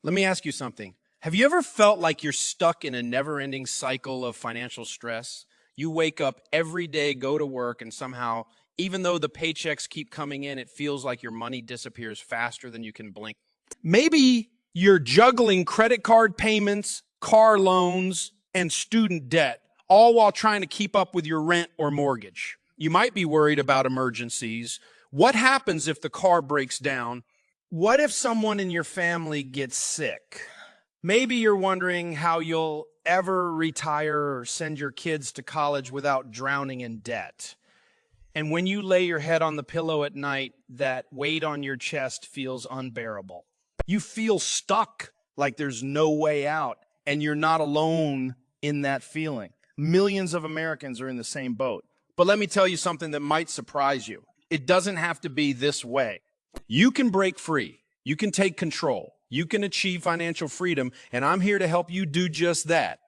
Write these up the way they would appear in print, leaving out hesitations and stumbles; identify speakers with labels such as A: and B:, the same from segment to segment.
A: Let me ask you something. Have you ever felt like you're stuck in a never-ending cycle of financial stress? You wake up every day, go to work, and somehow, even though the paychecks keep coming in, it feels like your money disappears faster than you can blink. Maybe you're juggling credit card payments, car loans, and student debt, all while trying to keep up with your rent or mortgage. You might be worried about emergencies. What happens if the car breaks down? What if someone in your family gets sick? Maybe you're wondering how you'll ever retire or send your kids to college without drowning in debt. And when you lay your head on the pillow at night, that weight on your chest feels unbearable. You feel stuck, like there's no way out, and you're not alone in that feeling. Millions of Americans are in the same boat. But let me tell you something that might surprise you. It doesn't have to be this way. You can break free. You can take control. You can achieve financial freedom, and I'm here to help you do just that.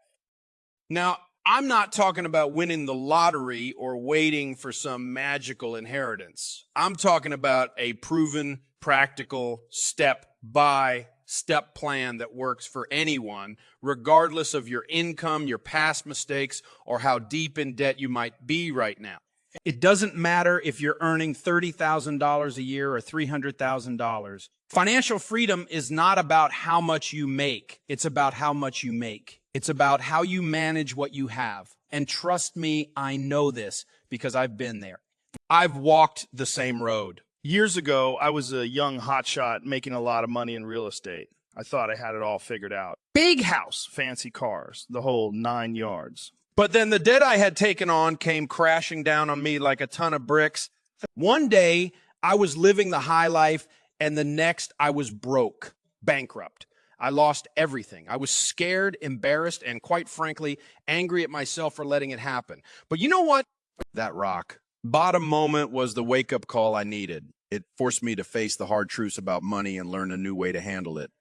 A: Now, I'm not talking about winning the lottery or waiting for some magical inheritance. I'm talking about a proven, practical, step-by-step plan that works for anyone, regardless of your income, your past mistakes, or how deep in debt you might be right now. It doesn't matter if you're earning $30,000 a year or $300,000. Financial freedom is not about how much you make. It's about how much you make. It's about how you manage what you have. And trust me, I know this because I've been there. I've walked the same road.
B: Years ago, I was a young hotshot making a lot of money in real estate. I thought I had it all figured out. Big house, fancy cars, the whole 9 yards.
A: But then the debt I had taken on came crashing down on me like a ton of bricks. One day, I was living the high life, and the next, I was broke, bankrupt. I lost everything. I was scared, embarrassed, and quite frankly, angry at myself for letting it happen. But you know what? That rock bottom moment was the wake-up call I needed. It forced me to face the hard truths about money and learn a new way to handle it.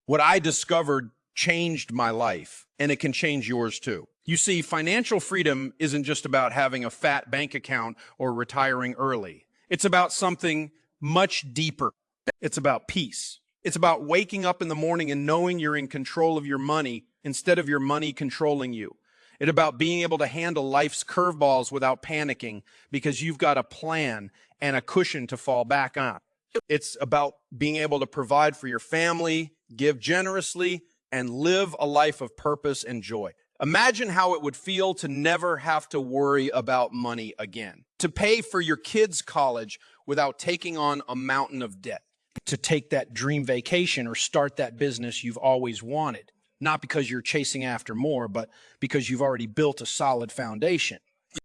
A: What I discovered changed my life, and it can change yours too. You see, financial freedom isn't just about having a fat bank account or retiring early. It's about something much deeper. It's about peace. It's about waking up in the morning and knowing you're in control of your money instead of your money controlling you. It's about being able to handle life's curveballs without panicking because you've got a plan and a cushion to fall back on. It's about being able to provide for your family, give generously, and live a life of purpose and joy. Imagine how it would feel to never have to worry about money again, to pay for your kids' college without taking on a mountain of debt, to take that dream vacation or start that business you've always wanted, not because you're chasing after more, but because you've already built a solid foundation.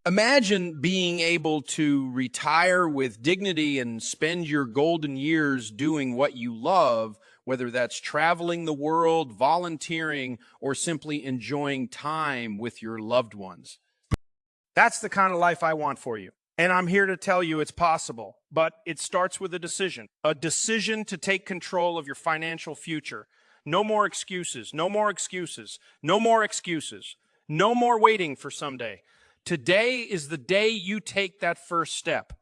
A: Imagine being able to retire with dignity and spend your golden years doing what you love, whether that's traveling the world, volunteering, or simply enjoying time with your loved ones. That's the kind of life I want for you. And I'm here to tell you it's possible, but it starts with a decision to take control of your financial future. No more excuses, no more excuses, no more excuses, no more waiting for someday. Today is the day you take that first step.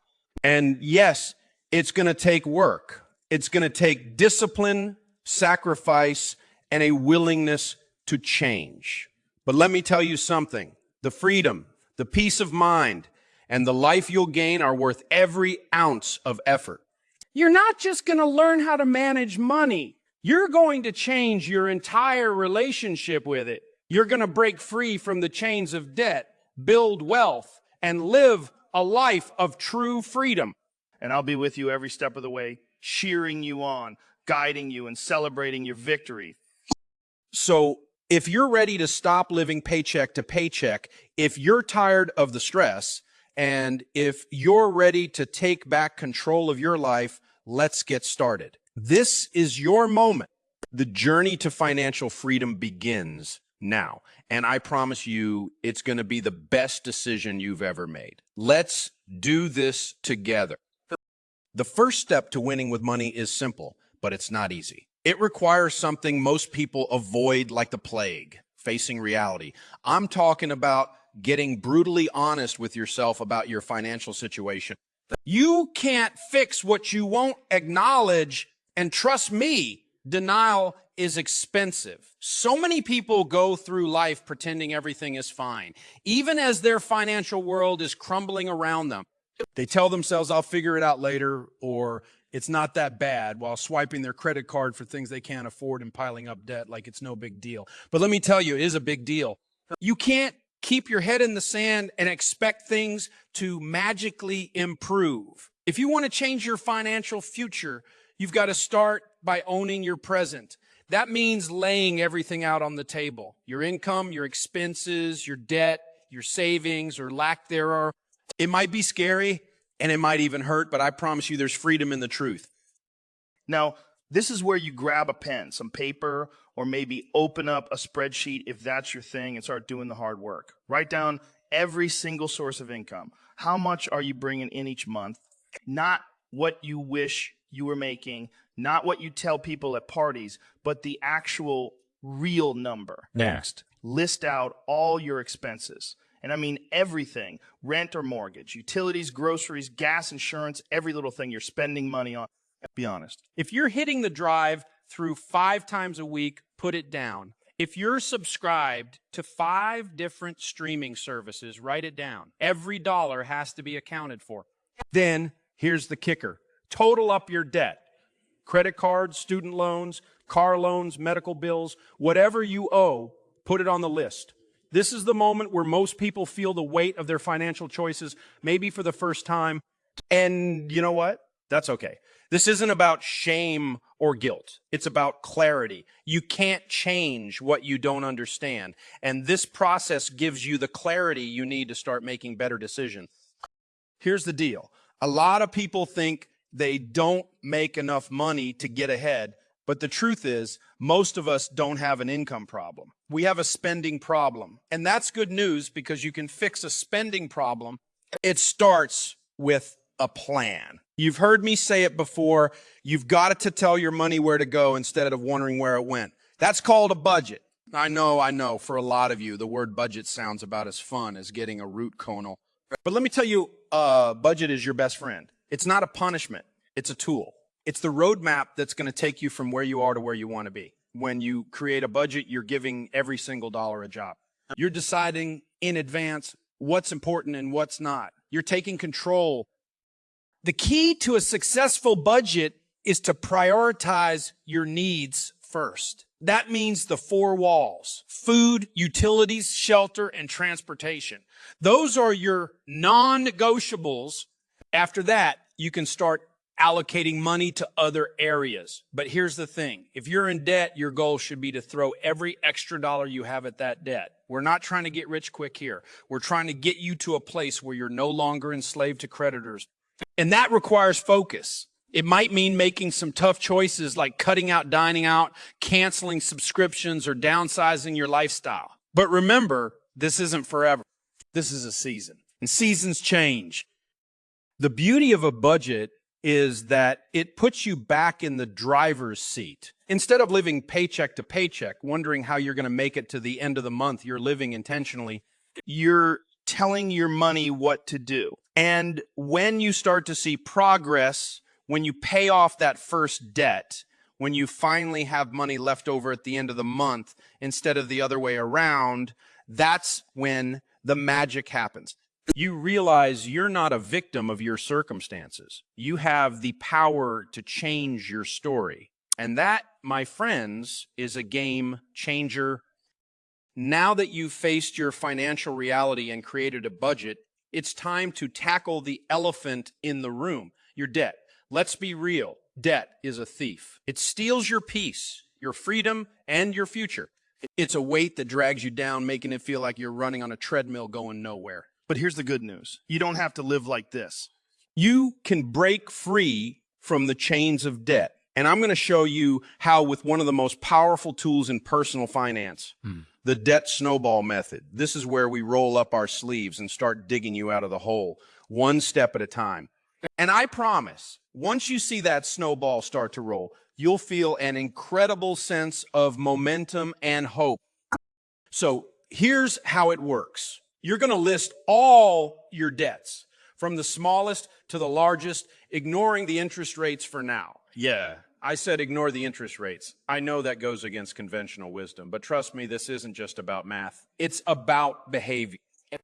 A: And yes, it's going to take work. It's going to take discipline, sacrifice, and a willingness to change. But let me tell you something. The freedom, the peace of mind, and the life you'll gain are worth every ounce of effort. You're not just going to learn how to manage money. You're going to change your entire relationship with it. You're going to break free from the chains of debt, build wealth, and live a life of true freedom.
B: And I'll be with you every step of the way, cheering you on, guiding you, and celebrating your victory.
A: So if you're ready to stop living paycheck to paycheck, if you're tired of the stress, and if you're ready to take back control of your life, let's get started. This is your moment. The journey to financial freedom begins now. And I promise you, it's going to be the best decision you've ever made. Let's do this together. The first step to winning with money is simple, but it's not easy. It requires something most people avoid like the plague, facing reality. I'm talking about getting brutally honest with yourself about your financial situation. You can't fix what you won't acknowledge, and trust me, denial is expensive. So many people go through life pretending everything is fine, even as their financial world is crumbling around them. They tell themselves, I'll figure it out later, or it's not that bad, while swiping their credit card for things they can't afford and piling up debt like it's no big deal. But let me tell you, it is a big deal. You can't keep your head in the sand and expect things to magically improve. If you want to change your financial future, you've got to start by owning your present. That means laying everything out on the table. Your income, your expenses, your debt, your savings, or lack thereof. It might be scary and it might even hurt, but I promise you there's freedom in the truth.
B: Now, this is where you grab a pen, some paper, or maybe open up a spreadsheet if that's your thing and start doing the hard work. Write down every single source of income. How much are you bringing in each month? Not what you wish you were making, not what you tell people at parties, but the actual real number.
C: Next,
B: list out all your expenses. And I mean everything, rent or mortgage, utilities, groceries, gas, insurance, every little thing you're spending money on. Be honest.
A: If you're hitting the drive through 5 times a week, put it down. If you're subscribed to 5 different streaming services, write it down. Every dollar has to be accounted for. Then here's the kicker. Total up your debt. Credit cards, student loans, car loans, medical bills, whatever you owe, put it on the list. This is the moment where most people feel the weight of their financial choices, maybe for the first time. And you know what? That's okay. This isn't about shame or guilt. It's about clarity. You can't change what you don't understand. And this process gives you the clarity you need to start making better decisions. Here's the deal. A lot of people think they don't make enough money to get ahead. But the truth is, most of us don't have an income problem. We have a spending problem. And that's good news because you can fix a spending problem. It starts with a plan. You've heard me say it before. You've got to tell your money where to go instead of wondering where it went. That's called a budget. I know. For a lot of you, the word budget sounds about as fun as getting a root canal. But let me tell you, budget is your best friend. It's not a punishment. It's a tool. It's the roadmap that's going to take you from where you are to where you want to be. When you create a budget, you're giving every single dollar a job. You're deciding in advance what's important and what's not. You're taking control. The key to a successful budget is to prioritize your needs first. That means the 4 walls: food, utilities, shelter, and transportation. Those are your non-negotiables. After that, you can start allocating money to other areas. But here's the thing. If you're in debt, your goal should be to throw every extra dollar you have at that debt. We're not trying to get rich quick here. We're trying to get you to a place where you're no longer enslaved to creditors. And that requires focus. It might mean making some tough choices like cutting out dining out, canceling subscriptions, or downsizing your lifestyle. But remember, this isn't forever. This is a season. And seasons change. The beauty of a budget is that it puts you back in the driver's seat. Instead of living paycheck to paycheck, wondering how you're going to make it to the end of the month, you're living intentionally.
B: You're telling your money what to do. And when you start to see progress, when you pay off that first debt, when you finally have money left over at the end of the month instead of the other way around, that's when the magic happens. You realize you're not a victim of your circumstances. You have the power to change your story. And that, my friends, is a game changer. Now that you've faced your financial reality and created a budget, it's time to tackle the elephant in the room, your debt. Let's be real. Debt is a thief. It steals your peace, your freedom, and your future. It's a weight that drags you down, making it feel like you're running on a treadmill going nowhere. But here's the good news. You don't have to live like this.
A: You can break free from the chains of debt. And I'm going to show you how with one of the most powerful tools in personal finance, the debt snowball method. This is where we roll up our sleeves and start digging you out of the hole, one step at a time. And I promise, once you see that snowball start to roll, you'll feel an incredible sense of momentum and hope. So here's how it works. You're going to list all your debts, from the smallest to the largest, ignoring the interest rates for now.
B: Yeah,
A: I said ignore the interest rates. I know that goes against conventional wisdom, but trust me, this isn't just about math. It's about behavior.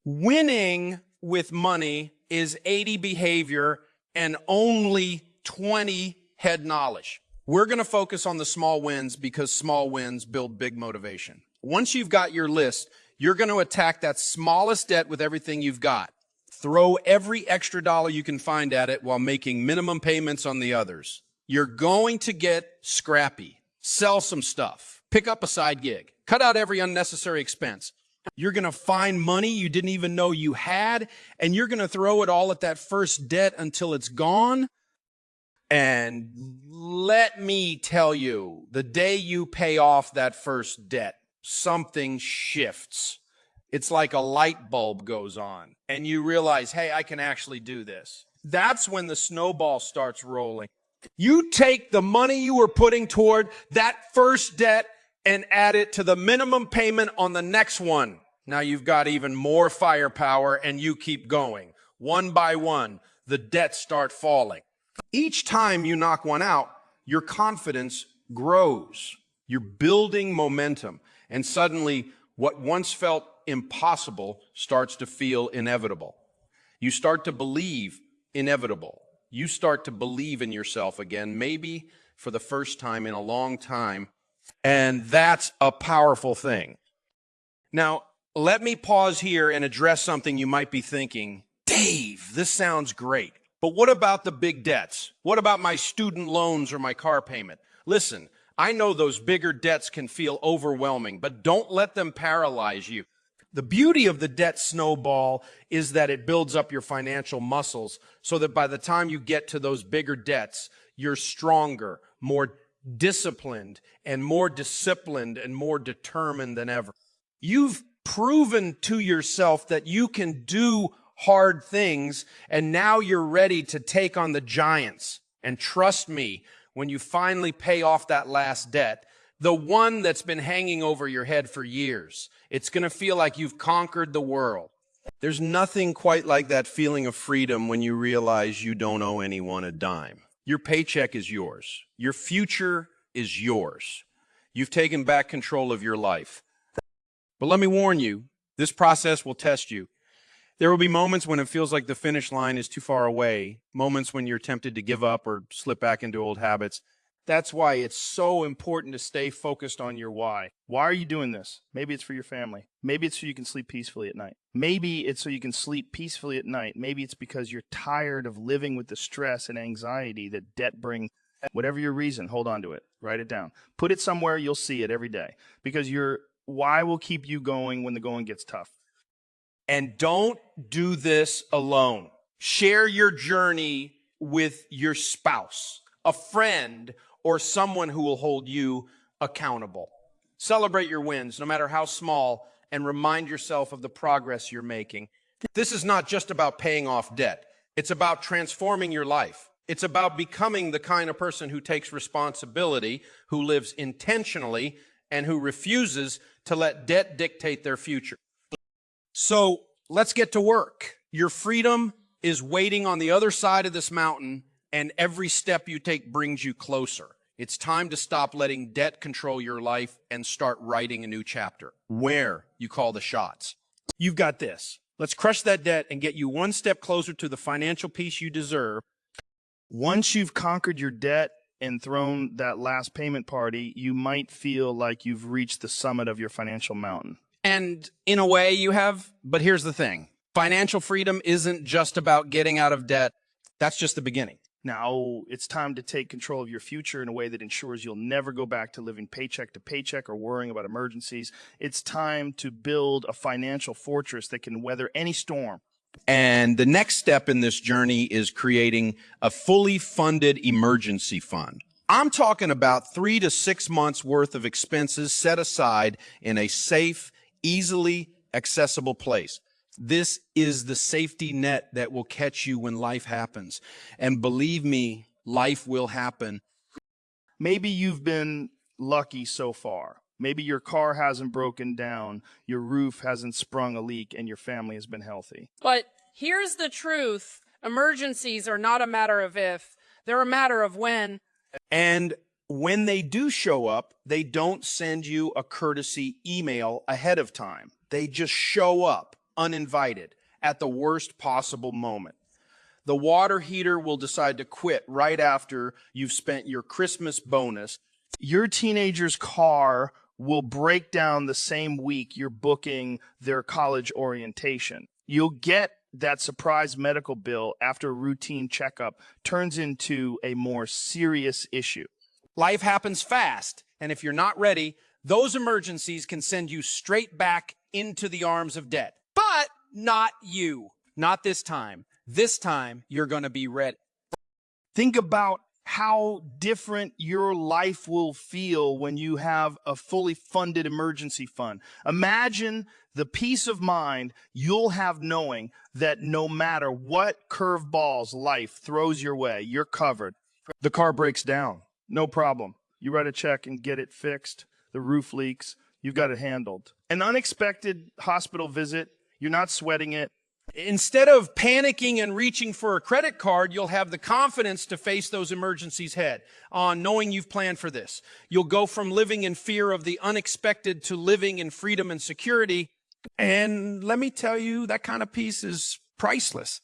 A: Winning with money is 80 behavior and only 20 head knowledge. We're going to focus on the small wins because small wins build big motivation. Once you've got your list, you're going to attack that smallest debt with everything you've got. Throw every extra dollar you can find at it while making minimum payments on the others. You're going to get scrappy. Sell some stuff. Pick up a side gig. Cut out every unnecessary expense. You're going to find money you didn't even know you had, and you're going to throw it all at that first debt until it's gone. And let me tell you, the day you pay off that first debt, something shifts. It's like a light bulb goes on, and you realize, hey, I can actually do this. That's when the snowball starts rolling. You take the money you were putting toward that first debt and add it to the minimum payment on the next one. Now you've got even more firepower, and you keep going. One by one, the debts start falling. Each time you knock one out, your confidence grows. You're building momentum, and suddenly what once felt impossible starts to feel inevitable. You start to believe inevitable. You start to believe in yourself again, maybe for the first time in a long time. And that's a powerful thing. Now, let me pause here and address something you might be thinking. Dave, this sounds great. But what about the big debts? What about my student loans or my car payment? Listen, I know those bigger debts can feel overwhelming, but don't let them paralyze you. The beauty of the debt snowball is that it builds up your financial muscles so that by the time you get to those bigger debts, you're stronger, more disciplined, and more determined than ever. You've proven to yourself that you can do hard things, and now you're ready to take on the giants. And trust me, when you finally pay off that last debt, the one that's been hanging over your head for years, it's going to feel like you've conquered the world. There's nothing quite like that feeling of freedom when you realize you don't owe anyone a dime. Your paycheck is yours. Your future is yours. You've taken back control of your life. But let me warn you, this process will test you. There will be moments when it feels like the finish line is too far away, moments when you're tempted to give up or slip back into old habits. That's why it's so important to stay focused on your why.
C: Why are you doing this? Maybe it's for your family. Maybe it's so you can sleep peacefully at night. Maybe it's so you can sleep peacefully at night. Maybe it's because you're tired of living with the stress and anxiety that debt brings. Whatever your reason, hold on to it. Write it down. Put it somewhere you'll see it every day, because your why will keep you going when the going gets tough.
A: And don't do this alone. Share your journey with your spouse, a friend, or someone who will hold you accountable. Celebrate your wins, no matter how small, and remind yourself of the progress you're making. This is not just about paying off debt. It's about transforming your life. It's about becoming the kind of person who takes responsibility, who lives intentionally, and who refuses to let debt dictate their future. So let's get to work. Your freedom is waiting on the other side of this mountain, and every step you take brings you closer. It's time to stop letting debt control your life and start writing a new chapter where you call the shots. You've got this. Let's crush that debt and get you one step closer to the financial peace you deserve.
C: Once you've conquered your debt and thrown that last payment party, you might feel like you've reached the summit of your financial mountain.
A: And in a way you have, but here's the thing. Financial freedom isn't just about getting out of debt. That's just the beginning.
C: Now it's time to take control of your future in a way that ensures you'll never go back to living paycheck to paycheck or worrying about emergencies. It's time to build a financial fortress that can weather any storm.
A: And the next step in this journey is creating a fully funded emergency fund. I'm talking about 3 to 6 months worth of expenses set aside in a safe, easily accessible place. This is the safety net that will catch you when life happens. And believe me, life will happen.
C: Maybe you've been lucky so far. Maybe your car hasn't broken down, your roof hasn't sprung a leak, and your family has been healthy.
D: But here's the truth. Emergencies are not a matter of if, they're a matter of when.
A: And
B: When they do show up, they don't send you a courtesy email ahead of time. They just show up uninvited at the worst possible moment. The water heater will decide to quit right after you've spent your Christmas bonus.
C: Your teenager's car will break down the same week you're booking their college orientation. You'll get that surprise medical bill after a routine checkup turns into a more serious issue.
A: Life happens fast, and if you're not ready, those emergencies can send you straight back into the arms of debt. But not you. Not this time. This time, you're going to be ready.
C: Think about how different your life will feel when you have a fully funded emergency fund. Imagine the peace of mind you'll have knowing that no matter what curveballs life throws your way, you're covered. The car breaks down. No problem. You write a check and get it fixed. The roof leaks. You've got it handled. An unexpected hospital visit. You're not sweating it.
A: Instead of panicking and reaching for a credit card, you'll have the confidence to face those emergencies head on, knowing you've planned for this. You'll go from living in fear of the unexpected to living in freedom and security. And let me tell you, that kind of peace is priceless.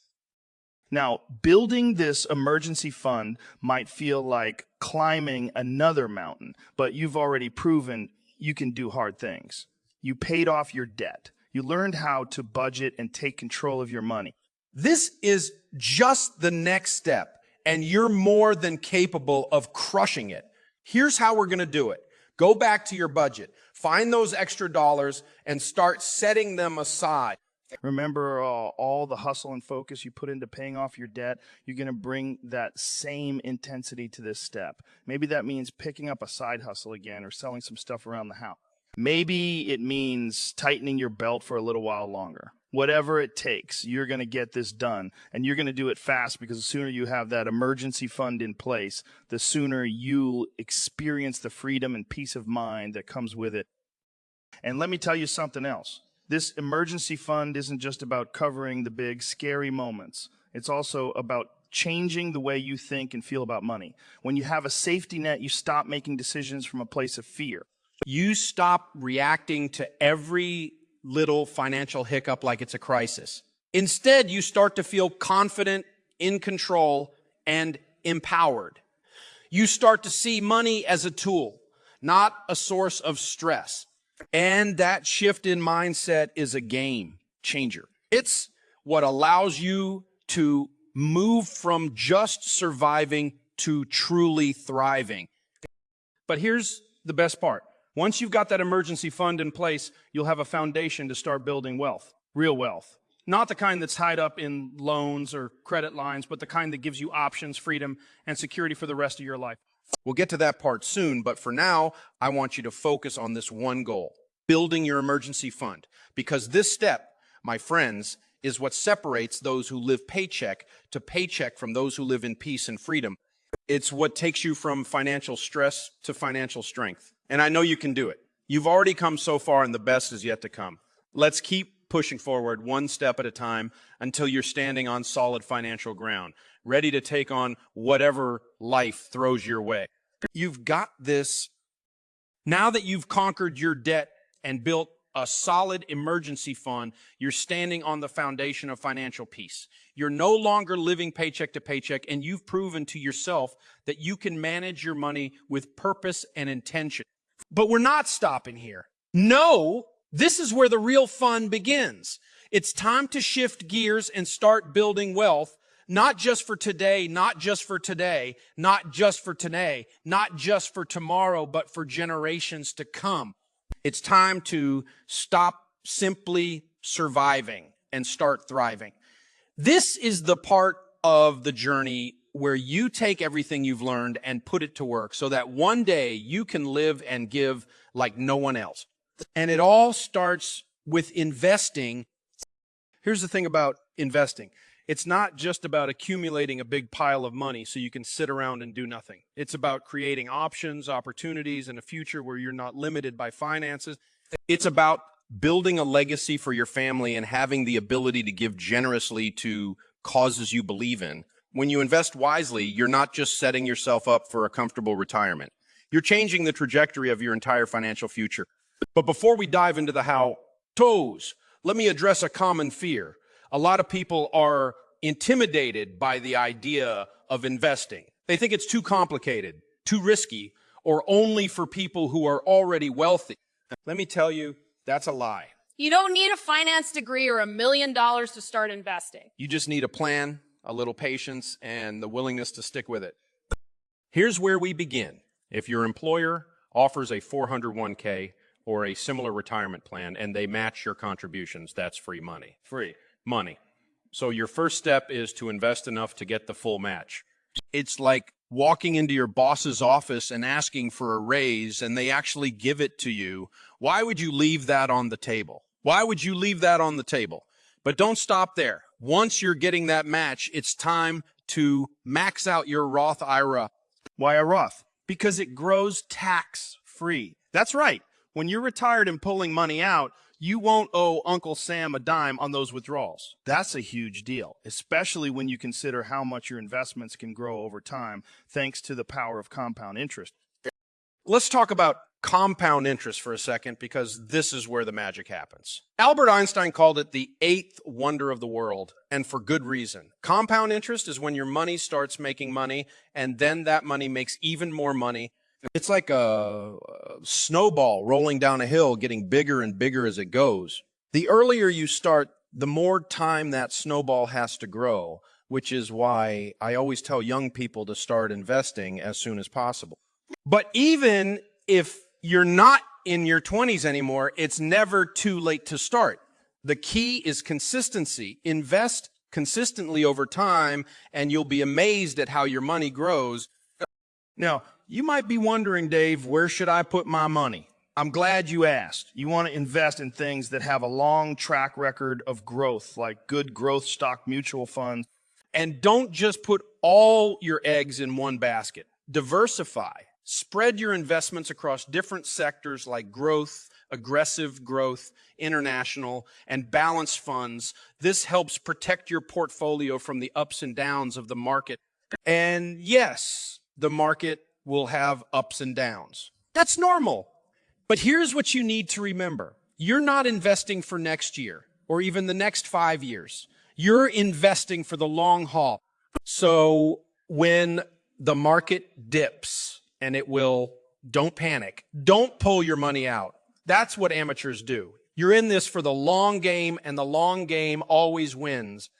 C: Now, building this emergency fund might feel like climbing another mountain, but you've already proven you can do hard things. You paid off your debt. You learned how to budget and take control of your money.
A: This is just the next step, and you're more than capable of crushing it. Here's how we're going to do it. Go back to your budget, find those extra dollars, and start setting them aside.
C: Remember all the hustle and focus you put into paying off your debt? You're going to bring that same intensity to this step. Maybe that means picking up a side hustle again or selling some stuff around the house. Maybe it means tightening your belt for a little while longer. Whatever it takes, you're going to get this done. And you're going to do it fast, because the sooner you have that emergency fund in place, the sooner you'll experience the freedom and peace of mind that comes with it. And let me tell you something else. This emergency fund isn't just about covering the big, scary moments. It's also about changing the way you think and feel about money. When you have a safety net, you stop making decisions from a place of fear.
A: You stop reacting to every little financial hiccup like it's a crisis. Instead, you start to feel confident, in control, and empowered. You start to see money as a tool, not a source of stress. And that shift in mindset is a game changer. It's what allows you to move from just surviving to truly thriving. But here's the best part. Once you've got that emergency fund in place, you'll have a foundation to start building wealth, real wealth. Not the kind that's tied up in loans or credit lines, but the kind that gives you options, freedom, and security for the rest of your life. We'll get to that part soon, but for now, I want you to focus on this one goal, building your emergency fund. Because this step, my friends, is what separates those who live paycheck to paycheck from those who live in peace and freedom. It's what takes you from financial stress to financial strength. And I know you can do it. You've already come so far, and the best is yet to come. Let's keep pushing forward one step at a time until you're standing on solid financial ground, ready to take on whatever life throws your way. You've got this. Now that you've conquered your debt and built a solid emergency fund, you're standing on the foundation of financial peace. You're no longer living paycheck to paycheck, and you've proven to yourself that you can manage your money with purpose and intention. But we're not stopping here. No, this is where the real fun begins. It's time to shift gears and start building wealth, not just for today, not just for today, not just for today, not just for tomorrow, but for generations to come. It's time to stop simply surviving and start thriving. This is the part of the journey where you take everything you've learned and put it to work so that one day you can live and give like no one else. And it all starts with investing. Here's the thing about investing. It's not just about accumulating a big pile of money so you can sit around and do nothing. It's about creating options, opportunities, and a future where you're not limited by finances. It's about building a legacy for your family and having the ability to give generously to causes you believe in. When you invest wisely, you're not just setting yourself up for a comfortable retirement. You're changing the trajectory of your entire financial future. But before we dive into the how-tos, let me address a common fear. A lot of people are intimidated by the idea of investing. They think it's too complicated, too risky, or only for people who are already wealthy. Let me tell you, that's a lie.
D: You don't need a finance degree or $1 million to start investing.
A: You just need a plan, a little patience, and the willingness to stick with it. Here's where we begin. If your employer offers a 401k or a similar retirement plan and they match your contributions, that's free money.
C: Free.
A: Money. So your first step is to invest enough to get the full match. It's like walking into your boss's office and asking for a raise and they actually give it to you. Why would you leave that on the table? Why would you leave that on the table? But don't stop there. Once you're getting that match, it's time to max out your Roth IRA.
C: Why a Roth? Because it grows tax-free. That's right. When you're retired and pulling money out, you won't owe Uncle Sam a dime on those withdrawals. That's a huge deal, especially when you consider how much your investments can grow over time thanks to the power of compound interest.
A: Let's talk about compound interest for a second because this is where the magic happens. Albert Einstein called it the eighth wonder of the world, and for good reason. Compound interest is when your money starts making money, and then that money makes even more money. It's like a snowball rolling down a hill, getting bigger and bigger as it goes. The earlier you start, the more time that snowball has to grow, which is why I always tell young people to start investing as soon as possible. But even if you're not in your 20s anymore, it's never too late to start. The key is consistency. Invest consistently over time, and you'll be amazed at how your money grows.
C: Now, you might be wondering, Dave, where should I put my money? I'm glad you asked. You want to invest in things that have a long track record of growth, like good growth stock mutual funds.
A: And don't just put all your eggs in one basket. Diversify. Spread your investments across different sectors like growth, aggressive growth, international, and balanced funds. This helps protect your portfolio from the ups and downs of the market. And yes, the market will have ups and downs. That's normal. But here's what you need to remember. You're not investing for next year or even the next 5 years. You're investing for the long haul. So when the market dips, and it will, don't panic. Don't pull your money out. That's what amateurs do. You're in this for the long game, and the long game always wins.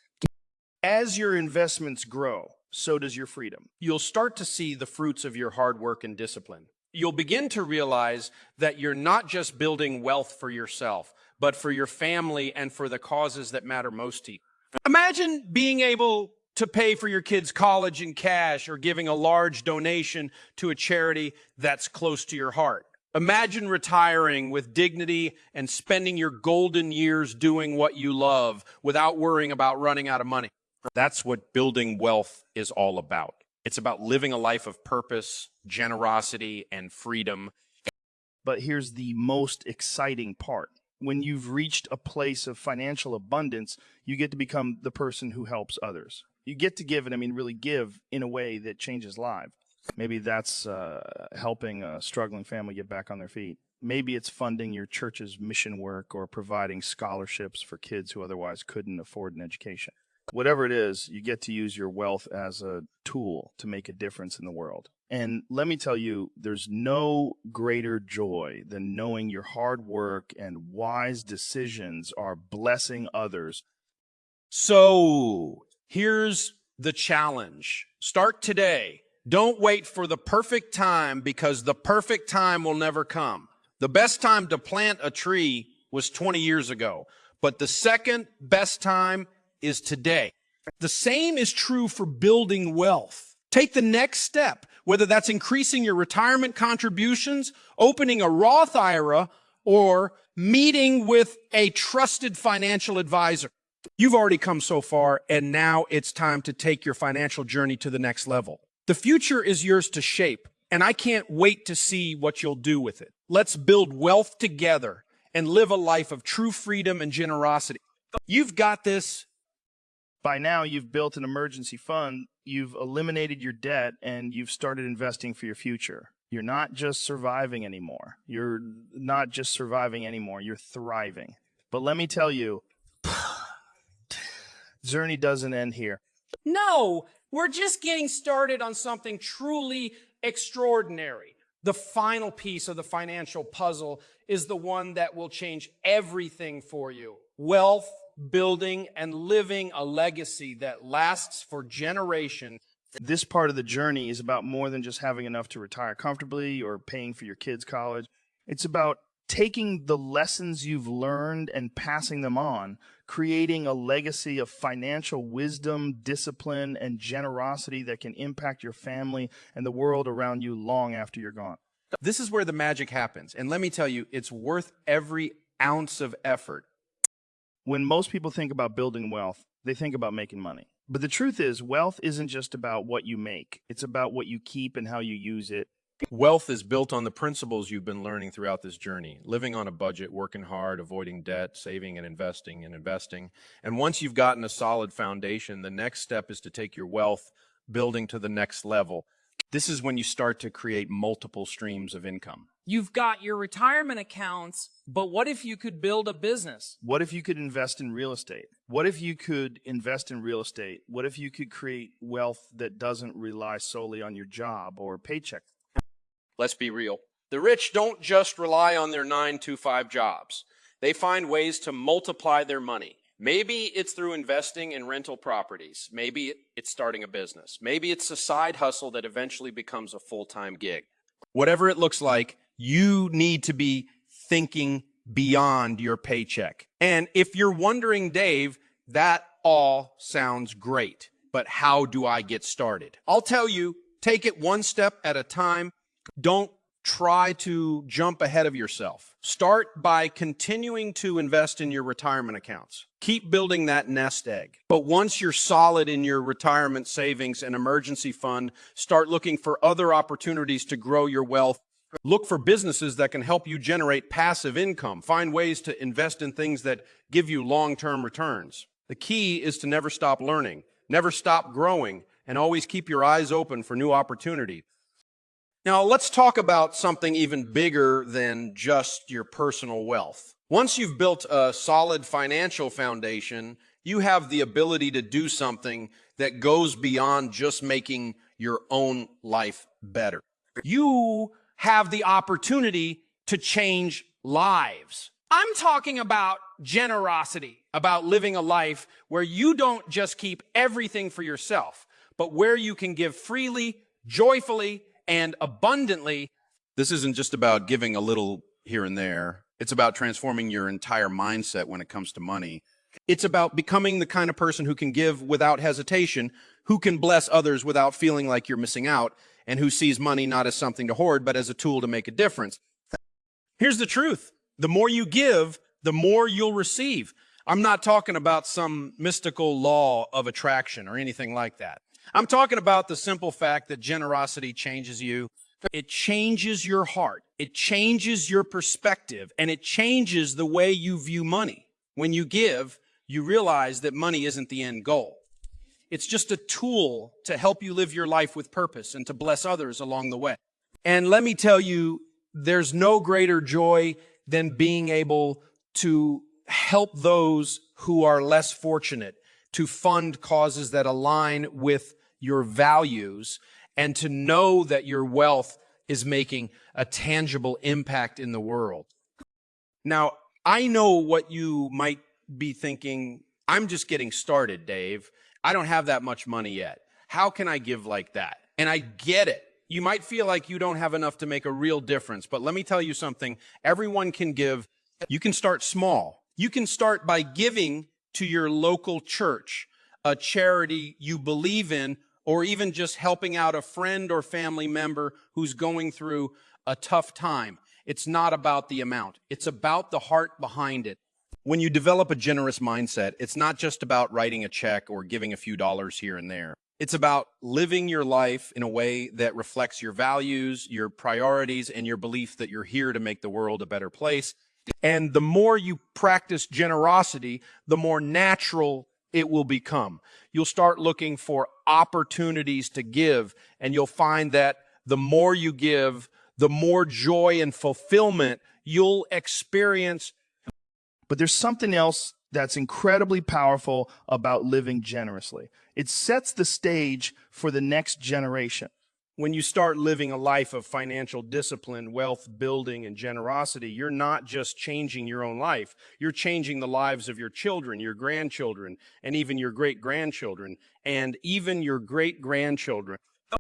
C: As your investments grow, so does your freedom.
A: You'll start to see the fruits of your hard work and discipline. You'll begin to realize that you're not just building wealth for yourself, but for your family and for the causes that matter most to you. Imagine being able to pay for your kids' college in cash or giving a large donation to a charity that's close to your heart. Imagine retiring with dignity and spending your golden years doing what you love without worrying about running out of money. That's what building wealth is all about. It's about living a life of purpose, generosity, and freedom.
C: But here's the most exciting part. When you've reached a place of financial abundance, you get to become the person who helps others. You get to give, and I mean really give, in a way that changes lives. Maybe that's helping a struggling family get back on their feet. Maybe it's funding your church's mission work or providing scholarships for kids who otherwise couldn't afford an education. Whatever it is, you get to use your wealth as a tool to make a difference in the world. And let me tell you, there's no greater joy than knowing your hard work and wise decisions are blessing others.
A: So here's the challenge. Start today. Don't wait for the perfect time because the perfect time will never come. The best time to plant a tree was 20 years ago, but the second best time is today. The same is true for building wealth. Take the next step, whether that's increasing your retirement contributions, opening a Roth IRA, or meeting with a trusted financial advisor. You've already come so far, and now it's time to take your financial journey to the next level. The future is yours to shape, and I can't wait to see what you'll do with it. Let's build wealth together and live a life of true freedom and generosity. You've got this.
C: By now, you've built an emergency fund, you've eliminated your debt, and you've started investing for your future. You're not just surviving anymore. You're not just surviving anymore. You're thriving. But let me tell you, journey doesn't end here.
A: No, we're just getting started on something truly extraordinary. The final piece of the financial puzzle is the one that will change everything for you. Wealth, building, and living a legacy that lasts for generations.
C: This part of the journey is about more than just having enough to retire comfortably or paying for your kids' college. It's about taking the lessons you've learned and passing them on, creating a legacy of financial wisdom, discipline, and generosity that can impact your family and the world around you long after you're gone.
A: This is where the magic happens. And let me tell you, it's worth every ounce of effort.
C: When most people think about building wealth, they think about making money. But the truth is, wealth isn't just about what you make. It's about what you keep and how you use it.
A: Wealth is built on the principles you've been learning throughout this journey. Living on a budget, working hard, avoiding debt, saving and investing and investing. And once you've gotten a solid foundation, the next step is to take your wealth building to the next level. This is when you start to create multiple streams of income.
E: You've got your retirement accounts, but what if you could build a business?
C: What if you could invest in real estate? What if you could invest in real estate? What if you could create wealth that doesn't rely solely on your job or paycheck?
A: Let's be real. The rich don't just rely on their 9-to-5 jobs. They find ways to multiply their money. Maybe it's through investing in rental properties. Maybe it's starting a business. Maybe it's a side hustle that eventually becomes a full-time gig. Whatever it looks like, you need to be thinking beyond your paycheck. And if you're wondering, Dave, that all sounds great, but how do I get started? I'll tell you, take it one step at a time. Don't try to jump ahead of yourself. Start by continuing to invest in your retirement accounts. Keep building that nest egg. But once you're solid in your retirement savings and emergency fund, start looking for other opportunities to grow your wealth. Look for businesses that can help you generate passive income. Find ways to invest in things that give you long-term returns. The key is to never stop learning, never stop growing, and always keep your eyes open for new opportunity. Now, let's talk about something even bigger than just your personal wealth. Once you've built a solid financial foundation, you have the ability to do something that goes beyond just making your own life better. You have the opportunity to change lives. I'm talking about generosity, about living a life where you don't just keep everything for yourself, but where you can give freely, joyfully, and abundantly. This isn't just about giving a little here and there. It's about transforming your entire mindset when it comes to money. It's about becoming the kind of person who can give without hesitation, who can bless others without feeling like you're missing out, and who sees money not as something to hoard, but as a tool to make a difference. Here's the truth. The more you give, the more you'll receive. I'm not talking about some mystical law of attraction or anything like that. I'm talking about the simple fact that generosity changes you. It changes your heart. It changes your perspective, and it changes the way you view money. When you give, you realize that money isn't the end goal. It's just a tool to help you live your life with purpose and to bless others along the way. And let me tell you, there's no greater joy than being able to help those who are less fortunate, to fund causes that align with your values, and to know that your wealth is making a tangible impact in the world. Now, I know what you might be thinking. I'm just getting started, Dave. I don't have that much money yet. How can I give like that? And I get it. You might feel like you don't have enough to make a real difference, but let me tell you something. Everyone can give. You can start small. You can start by giving to your local church, a charity you believe in, or even just helping out a friend or family member who's going through a tough time. It's not about the amount. It's about the heart behind it. When you develop a generous mindset, it's not just about writing a check or giving a few dollars here and there. It's about living your life in a way that reflects your values, your priorities, and your belief that you're here to make the world a better place. And the more you practice generosity, the more natural it will become. You'll start looking for opportunities to give, and you'll find that the more you give, the more joy and fulfillment you'll experience.
C: But there's something else that's incredibly powerful about living generously. It sets the stage for the next generation.
A: When you start living a life of financial discipline, wealth building, and generosity, you're not just changing your own life. You're changing the lives of your children, your grandchildren, and even your great-grandchildren, and even your great-grandchildren.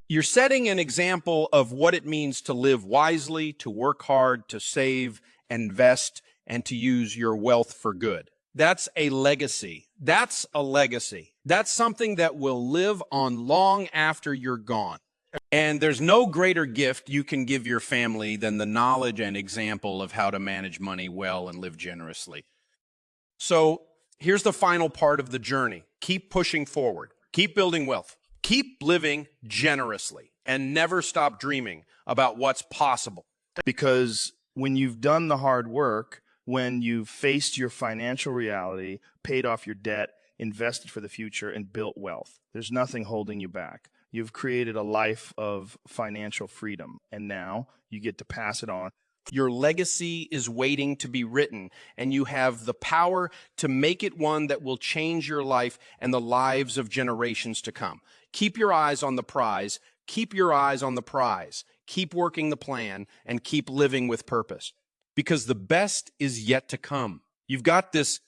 A: You're setting an example of what it means to live wisely, to work hard, to save, invest, and to use your wealth for good. That's a legacy. That's a legacy. That's something that will live on long after you're gone. And there's no greater gift you can give your family than the knowledge and example of how to manage money well and live generously. So here's the final part of the journey. Keep pushing forward. Keep building wealth. Keep living generously and never stop dreaming about what's possible.
C: Because when you've done the hard work, when you've faced your financial reality, paid off your debt, invested for the future, and built wealth, there's nothing holding you back. You've created a life of financial freedom, and now you get to pass it on.
A: Your legacy is waiting to be written, and you have the power to make it one that will change your life and the lives of generations to come. Keep your eyes on the prize. Keep your eyes on the prize. Keep working the plan, and keep living with purpose. Because the best is yet to come. You've got this.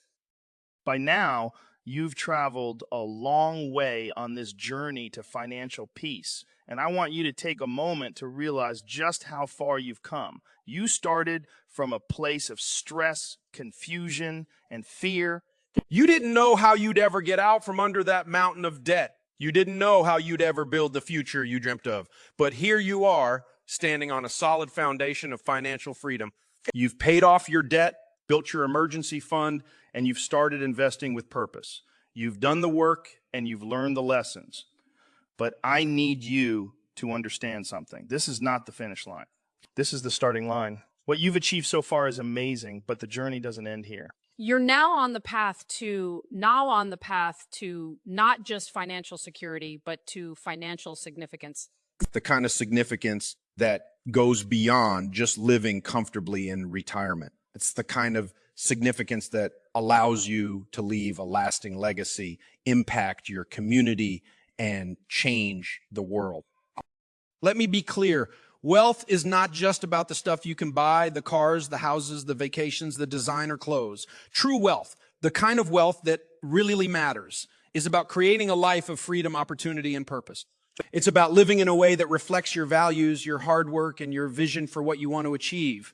C: By now, you've traveled a long way on this journey to financial peace. And I want you to take a moment to realize just how far you've come. You started from a place of stress, confusion, and fear.
A: You didn't know how you'd ever get out from under that mountain of debt. You didn't know how you'd ever build the future you dreamt of. But here you are, standing on a solid foundation of financial freedom. You've paid off your debt, built your emergency fund, and you've started investing with purpose. You've done the work and you've learned the lessons. But I need you to understand something. This is not the finish line. This is the starting line. What you've achieved so far is amazing, but the journey doesn't end here.
D: You're now on the path to not just financial security, but to financial significance.
A: The kind of significance that goes beyond just living comfortably in retirement. It's the kind of significance that allows you to leave a lasting legacy, impact your community, and change the world. Let me be clear. Wealth is not just about the stuff you can buy, the cars, the houses, the vacations, the designer clothes. True wealth, the kind of wealth that really matters, is about creating a life of freedom, opportunity, and purpose. It's about living in a way that reflects your values, your hard work, and your vision for what you want to achieve.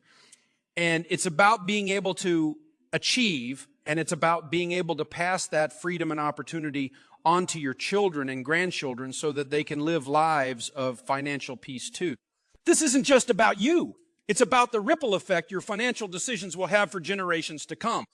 A: And it's about being able to achieve, and it's about being able to pass that freedom and opportunity onto your children and grandchildren so that they can live lives of financial peace too. This isn't just about you. It's about the ripple effect your financial decisions will have for generations to come.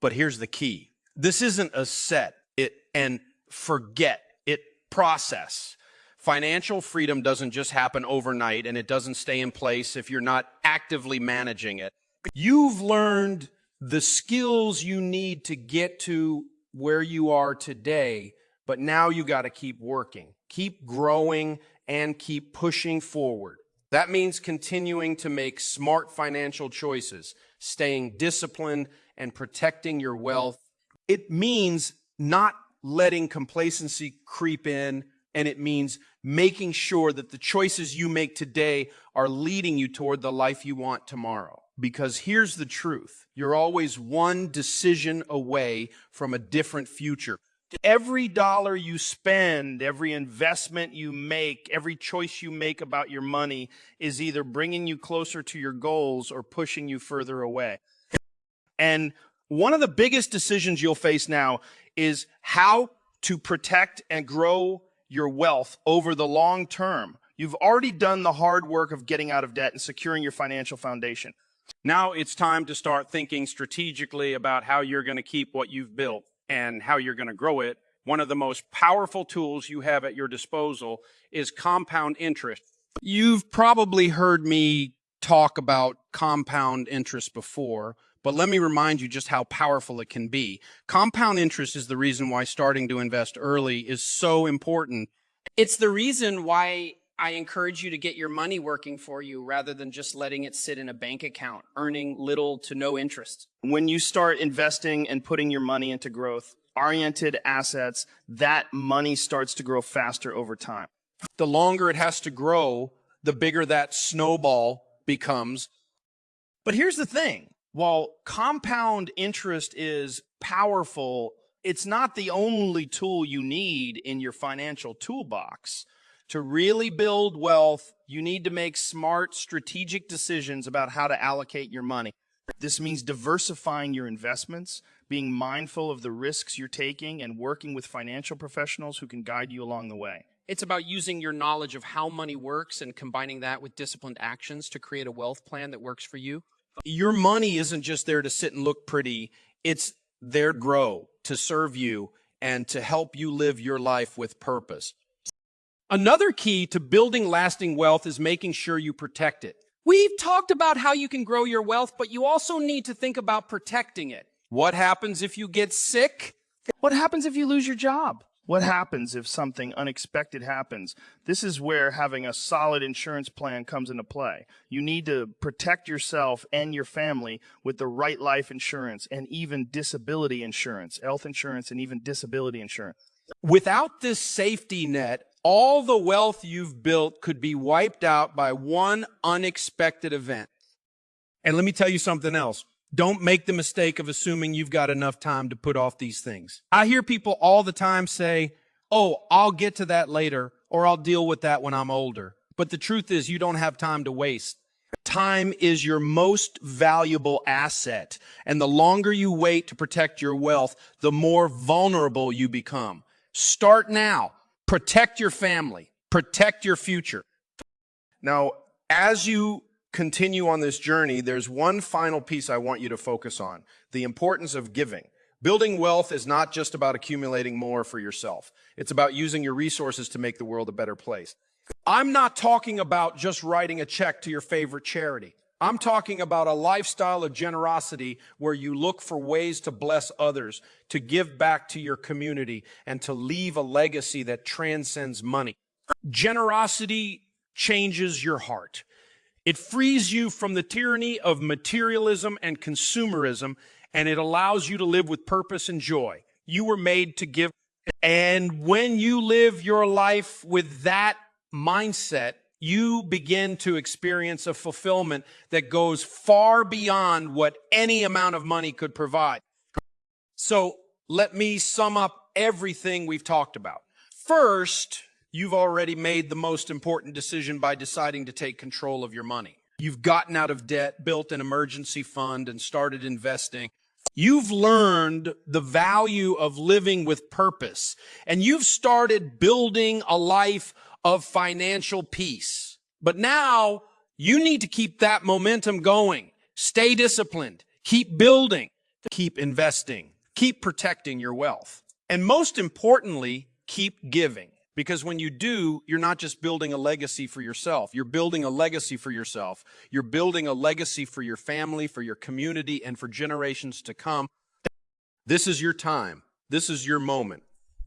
A: But here's the key. This isn't a set it and forget it process. Financial freedom doesn't just happen overnight, and it doesn't stay in place if you're not actively managing it. You've learned the skills you need to get to where you are today, but now you got to keep working, keep growing, and keep pushing forward. That means continuing to make smart financial choices, staying disciplined, and protecting your wealth. It means not letting complacency creep in, and it means making sure that the choices you make today are leading you toward the life you want tomorrow. Because here's the truth. You're always one decision away from a different future. Every dollar you spend, every investment you make, every choice you make about your money is either bringing you closer to your goals or pushing you further away. And one of the biggest decisions you'll face now is how to protect and grow your wealth over the long term. You've already done the hard work of getting out of debt and securing your financial foundation. Now it's time to start thinking strategically about how you're going to keep what you've built and how you're going to grow it. One of the most powerful tools you have at your disposal is compound interest. You've probably heard me talk about compound interest before, but let me remind you just how powerful it can be. Compound interest is the reason why starting to invest early is so important. It's the reason why
F: I encourage you to get your money working for you rather than just letting it sit in a bank account, earning little to no interest.
C: When you start investing and putting your money into growth-oriented assets, that money starts to grow faster over time.
A: The longer it has to grow, the bigger that snowball becomes.
B: But here's the thing. While compound interest is powerful, it's not the only tool you need in your financial toolbox. To really build wealth, you need to make smart, strategic decisions about how to allocate your money.
C: This means diversifying your investments, being mindful of the risks you're taking, and working with financial professionals who can guide you along the way.
F: It's about using your knowledge of how money works and combining that with disciplined actions to create a wealth plan that works for you.
A: Your money isn't just there to sit and look pretty. It's there to grow, to serve you, and to help you live your life with purpose. Another key to building lasting wealth is making sure you protect it.
F: We've talked about how you can grow your wealth, but you also need to think about protecting it.
A: What happens if you get sick?
C: What happens if you lose your job? What happens if something unexpected happens? This is where having a solid insurance plan comes into play. You need to protect yourself and your family with the right life insurance and even disability insurance, health insurance and even disability insurance.
A: Without this safety net, all the wealth you've built could be wiped out by one unexpected event. And let me tell you something else. Don't make the mistake of assuming you've got enough time to put off these things. I hear people all the time say, oh, I'll get to that later, or I'll deal with that when I'm older. But the truth is, you don't have time to waste. Time is your most valuable asset. And the longer you wait to protect your wealth, the more vulnerable you become. Start now. Protect your family. Protect your future.
B: Now, as you continue on this journey, there's one final piece I want you to focus on: the importance of giving. Building wealth is not just about accumulating more for yourself. It's about using your resources to make the world a better place.
A: I'm not talking about just writing a check to your favorite charity. I'm talking about a lifestyle of generosity where you look for ways to bless others, to give back to your community, and to leave a legacy that transcends money. Generosity changes your heart. It frees you from the tyranny of materialism and consumerism, and it allows you to live with purpose and joy. You were made to give. And when you live your life with that mindset, you begin to experience a fulfillment that goes far beyond what any amount of money could provide. So let me sum up everything we've talked about. First, you've already made the most important decision by deciding to take control of your money. You've gotten out of debt, built an emergency fund, and started investing. You've learned the value of living with purpose, and you've started building a life of financial peace. But now you need to keep that momentum going. Stay disciplined. Keep building. Keep investing. Keep protecting your wealth. And most importantly, keep giving. Because when you do, you're not just building a legacy for yourself. You're building a legacy for yourself. You're building a legacy for your family, for your community, and for generations to come. This is your time. This is your moment.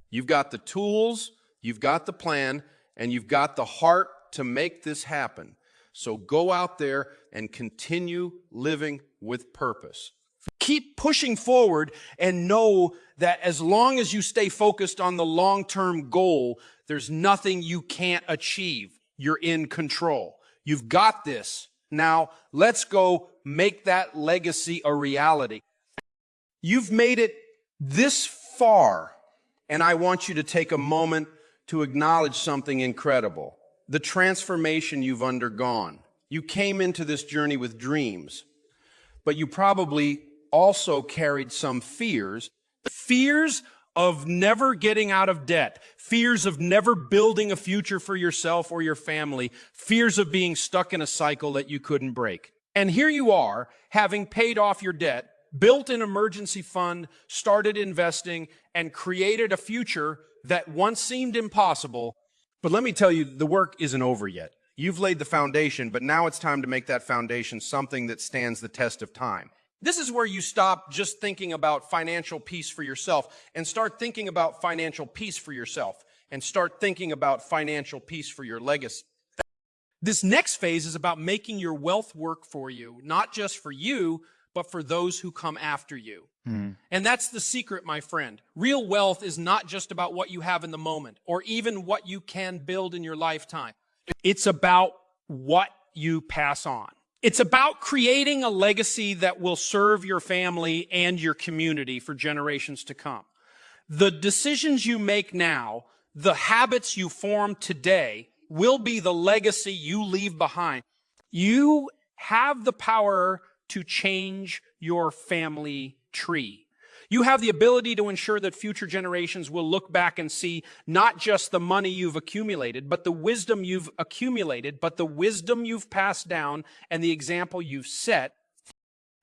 A: You've got the tools, you've got the plan, and you've got the heart to make this happen. So go out there and continue living with purpose. Keep pushing forward and know that as long as you stay focused on the long-term goal, there's nothing you can't achieve. You're in control. You've got this. Now, let's go make that legacy a reality. You've made it this far, and I want you to take a moment to acknowledge something incredible. The transformation you've undergone. You came into this journey with dreams, but you probably also carried some fears. Fears of never getting out of debt, fears of never building a future for yourself or your family, fears of being stuck in a cycle that you couldn't break. And here you are, having paid off your debt, built an emergency fund, started investing, and created a future that once seemed impossible. But let me tell you, the work isn't over yet. You've laid the foundation, but now it's time to make that foundation something that stands the test of time. This is where you stop just thinking about financial peace for yourself and start thinking about financial peace for yourself and start thinking about financial peace for your legacy. This next phase is about making your wealth work for you, not just for you, but for those who come after you. And that's the secret, my friend. Real wealth is not just about what you have in the moment or even what you can build in your lifetime. It's about what you pass on. It's about creating a legacy that will serve your family and your community for generations to come. The decisions you make now, the habits you form today, will be the legacy you leave behind. You have the power to change your family tree. You have the ability to ensure that future generations will look back and see not just the money you've accumulated, but the wisdom you've accumulated, but the wisdom you've passed down and the example you've set.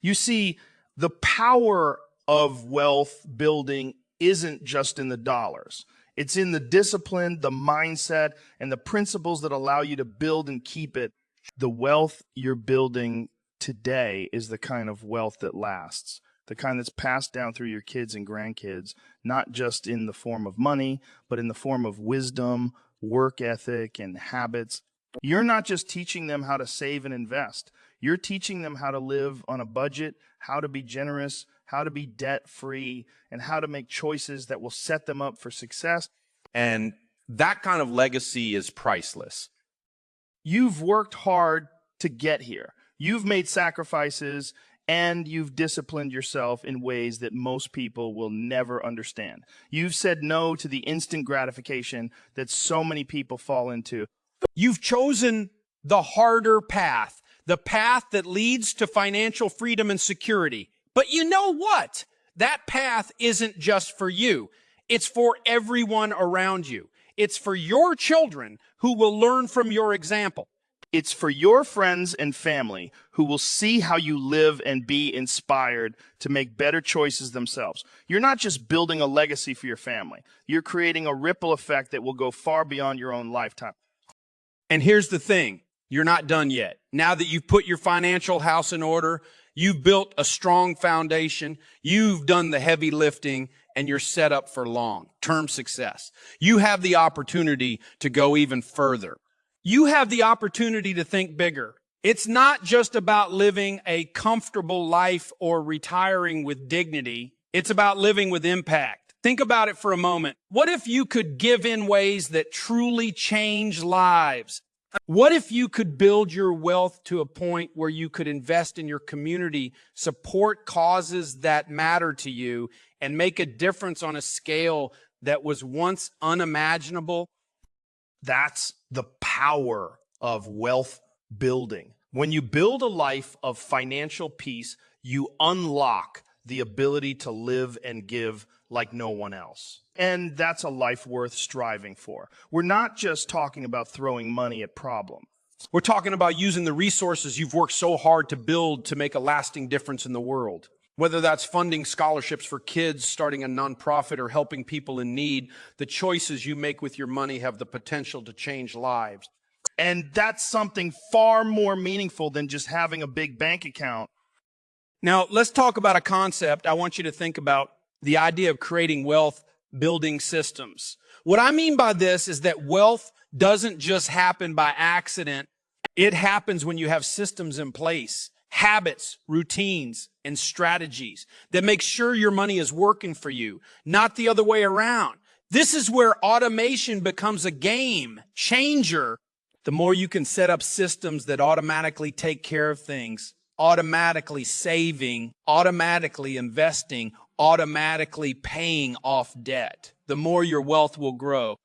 C: You see, the power of wealth building isn't just in the dollars. It's in the discipline, the mindset, and the principles that allow you to build and keep it. The wealth you're building today is the kind of wealth that lasts, the kind that's passed down through your kids and grandkids, not just in the form of money, but in the form of wisdom, work ethic, and habits. You're not just teaching them how to save and invest. You're teaching them how to live on a budget, how to be generous, how to be debt-free, and how to make choices that will set them up for success.
B: And that kind of legacy is priceless.
C: You've worked hard to get here. You've made sacrifices, and you've disciplined yourself in ways that most people will never understand. You've said no to the instant gratification that so many people fall into.
A: You've chosen the harder path, the path that leads to financial freedom and security. But you know what? That path isn't just for you. It's for everyone around you. It's for your children who will learn from your example.
C: It's for your friends and family who will see how you live and be inspired to make better choices themselves. You're not just building a legacy for your family. You're creating a ripple effect that will go far beyond your own lifetime.
A: And here's the thing. You're not done yet. Now that you've put your financial house in order, you've built a strong foundation, you've done the heavy lifting, and you're set up for long-term success. You have the opportunity to go even further. You have the opportunity to think bigger. It's not just about living a comfortable life or retiring with dignity. It's about living with impact. Think about it for a moment. What if you could give in ways that truly change lives? What if you could build your wealth to a point where you could invest in your community, support causes that matter to you, and make a difference on a scale that was once unimaginable?
C: That's the power of wealth building. When you build a life of financial peace, you unlock the ability to live and give like no one else. And that's a life worth striving for. We're not just talking about throwing money at problems.
A: We're talking about using the resources you've worked so hard to build to make a lasting difference in the world. Whether that's funding scholarships for kids, starting a nonprofit, or helping people in need, the choices you make with your money have the potential to change lives.
C: And that's something far more meaningful than just having a big bank account.
A: Now, let's talk about a concept I want you to think about, the idea of creating wealth building systems. What I mean by this is that wealth doesn't just happen by accident. It happens when you have systems in place, habits, routines, and strategies that make sure your money is working for you, not the other way around. This is where automation becomes a game changer. The more you can set up systems that automatically take care of things, automatically saving, automatically investing, automatically paying off debt, the more your wealth will grow.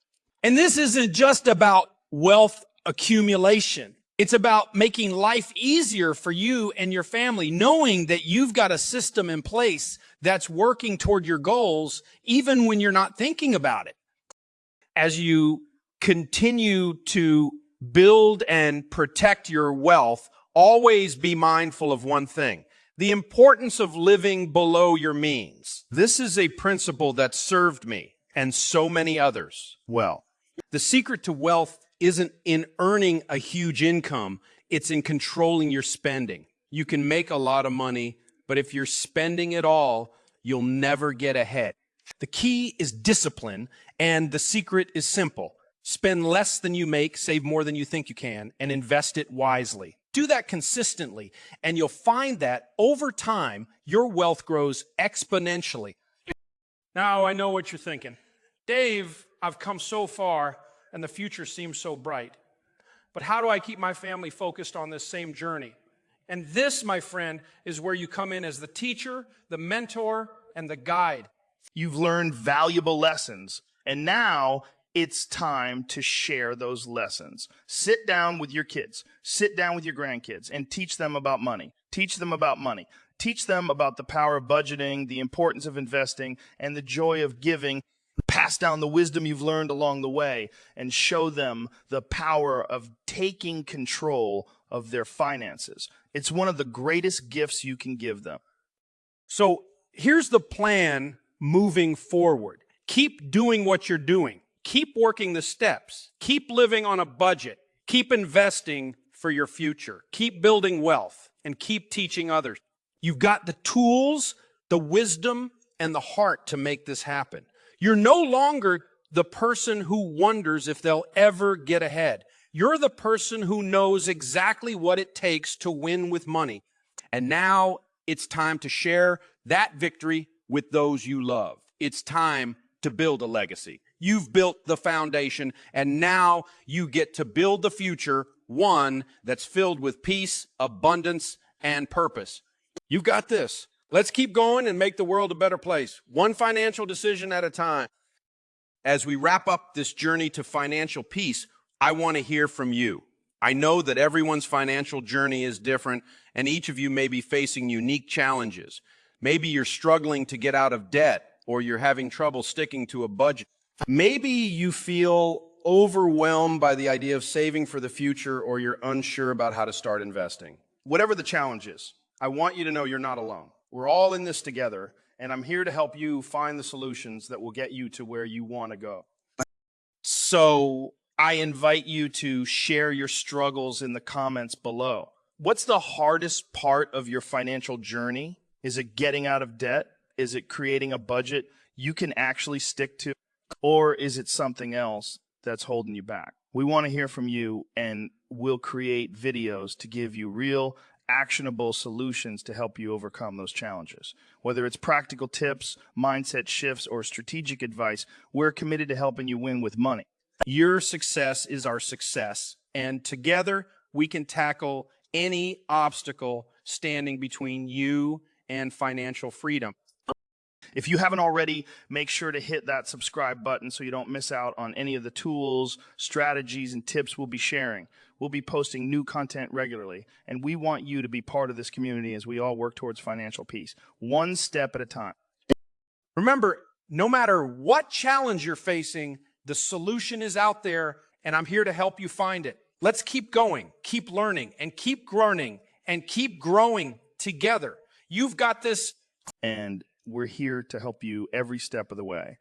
A: And this isn't just about wealth accumulation. It's about making life easier for you and your family, knowing that you've got a system in place that's working toward your goals, even when you're not thinking about it. As you continue to build and protect your wealth, always be mindful of one thing: the importance of living below your means. This is a principle that served me and so many others well. The secret to wealth isn't in earning a huge income, it's in controlling your spending. You can make a lot of money, but if you're spending it all, you'll never get ahead. The key is discipline, and the secret is simple. Spend less than you make, save more than you think you can, and invest it wisely. Do that consistently, and you'll find that over time, your wealth grows exponentially. Now, I know what you're thinking. Dave, I've come so far, and the future seems so bright. But how do I keep my family focused on this same journey? And this, my friend, is where you come in as the teacher, the mentor, and the guide.
C: You've learned valuable lessons, and now it's time to share those lessons. Sit down with your kids, sit down with your grandkids, and teach them about money. Teach them about money. Teach them about the power of budgeting, the importance of investing, and the joy of giving. Pass down the wisdom you've learned along the way and show them the power of taking control of their finances. It's one of the greatest gifts you can give them.
A: So here's the plan moving forward. Keep doing what you're doing. Keep working the steps. Keep living on a budget. Keep investing for your future. Keep building wealth and keep teaching others. You've got the tools, the wisdom, and the heart to make this happen. You're no longer the person who wonders if they'll ever get ahead. You're the person who knows exactly what it takes to win with money. And now it's time to share that victory with those you love. It's time to build a legacy. You've built the foundation, and now you get to build the future, one that's filled with peace, abundance, and purpose. You've got this. Let's keep going and make the world a better place, one financial decision at a time. As we wrap up this journey to financial peace, I want to hear from you. I know that everyone's financial journey is different, and each of you may be facing unique challenges. Maybe you're struggling to get out of debt, or you're having trouble sticking to a budget. Maybe you feel overwhelmed by the idea of saving for the future, or you're unsure about how to start investing.
C: Whatever the challenge is, I want you to know you're not alone. We're all in this together, and I'm here to help you find the solutions that will get you to where you want to go. So I invite you to share your struggles in the comments below. What's the hardest part of your financial journey? Is it getting out of debt? Is it creating a budget you can actually stick to? Or is it something else that's holding you back? We want to hear from you, and we'll create videos to give you real, actionable solutions to help you overcome those challenges. Whether it's practical tips, mindset shifts, or strategic advice, we're committed to helping you win with money.
A: Your success is our success, and together we can tackle any obstacle standing between you and financial freedom.
C: If you haven't already, make sure to hit that subscribe button so you don't miss out on any of the tools, strategies, and tips we'll be sharing. We'll be posting new content regularly, and we want you to be part of this community as we all work towards financial peace, one step at a time.
A: Remember, no matter what challenge you're facing, the solution is out there, and I'm here to help you find it. Let's keep going, keep learning, and keep growing together. You've got this.
C: And we're here to help you every step of the way.